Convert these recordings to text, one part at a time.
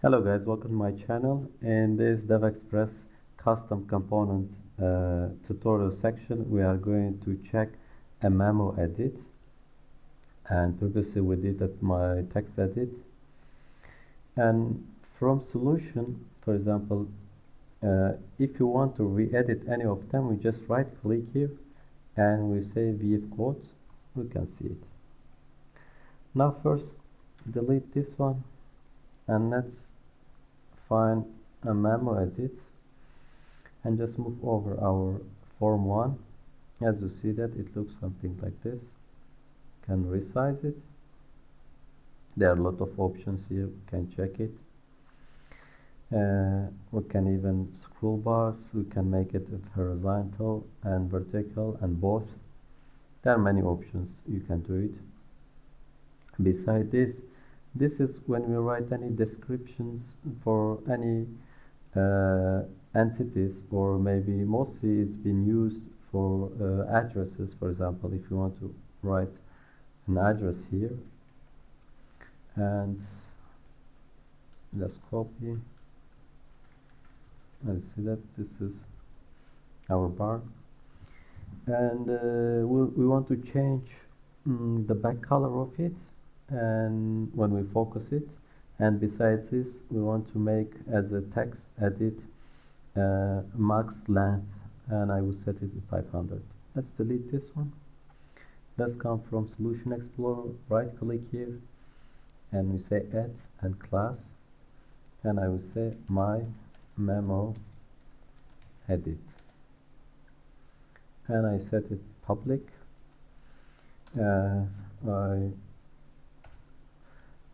Hello guys, welcome to my channel. In this DevExpress custom component tutorial section, we are going to check a memo edit, and previously we did my text edit. And from solution, for example, if you want to re-edit any of them, we just right click here and we say VF code. We can see it. Now first delete this one and let's find a memo edit and just move over our form 1. As you see that it looks something like this. Can resize it. There are a lot of options here, we can check it. We can even scroll bars, we can make it horizontal and vertical and both. There are many options, you can do it. Beside this is when we write any descriptions for any entities, or maybe mostly it's been used for addresses. For example, if you want to write an address here, and let's copy and see that this is our bar, and we want to change the back color of it, and when we focus it, and besides this we want to make as a text edit max length, and I will set it to 500. Let's delete this one. Let's come from Solution Explorer, right click here and we say add and class, and I will say my memo edit, and I set it public.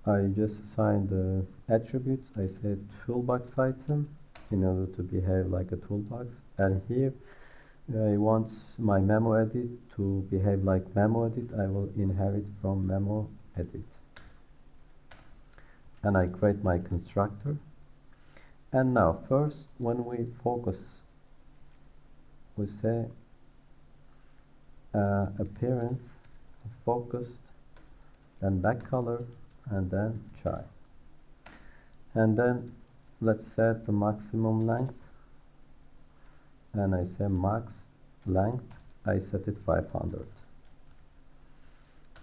I just assign the attributes. I said toolbox item in order to behave like a toolbox, and here I want my memo edit to behave like memo edit. I will inherit from memo edit, and I create my constructor. And now first, when we focus, we say appearance focused, then back color, and then chai, and then let's set the maximum length, and I say max length, I set it 500,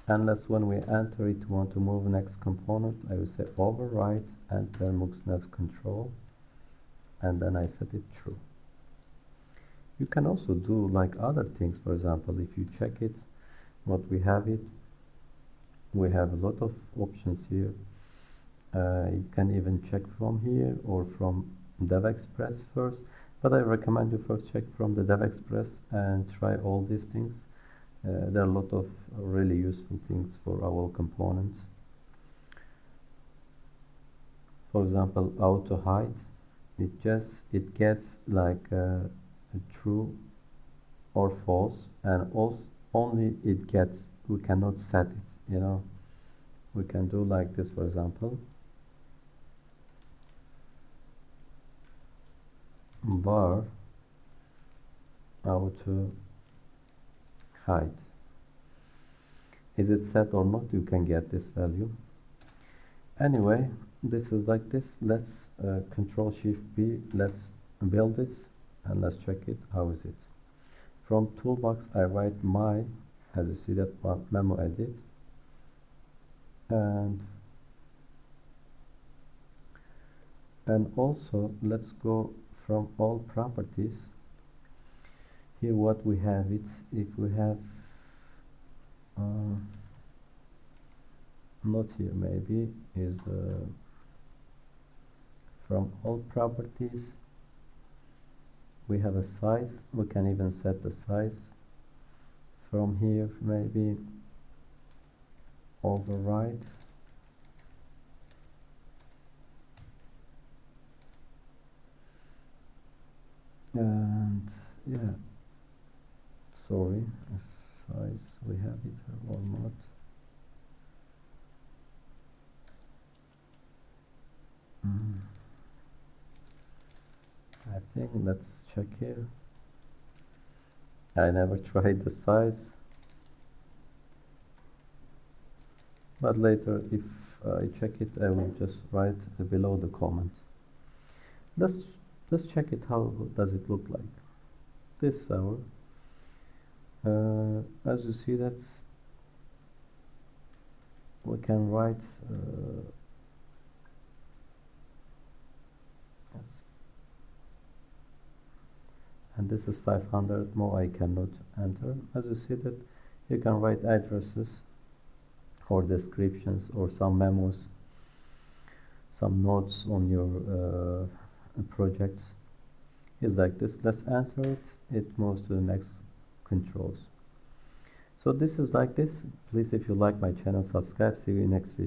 and that's when we enter it, want to move next component, I will say override, enter moves next control, and then I set it true. You can also do like other things. For example, if you check it, what we have it, we have a lot of options here. You can even check from here or from DevExpress first, but I recommend you first check from the DevExpress and try all these things. There are a lot of really useful things for our components. For example, auto hide, it gets like a true or false, and also only it gets, we cannot set it, you know. We can do like this, for example, bar auto hide. Is it set or not? You can get this value. Anyway, this is like this. Let's Control Shift B, let's build it and let's check it. How is it? From toolbox I write my, as you see that, memo edit, and also let's go from all properties. Here what we have, it's if we have not here, maybe is from all properties we have a size. We can even set the size from here, maybe override, and yeah, sorry, size we have it or not. I think let's check here. I never tried the size, but later if I check it, I will just write below the comment. Let's check it. How does it look like? This is our as you see, that's we can write yes. And this is 500. More I cannot enter. As you see that you can write addresses or descriptions or some memos, some notes on your projects. It's like this. Let's enter it. It moves to the next controls. So this is like this. Please, if you like my channel, subscribe. See you in next video.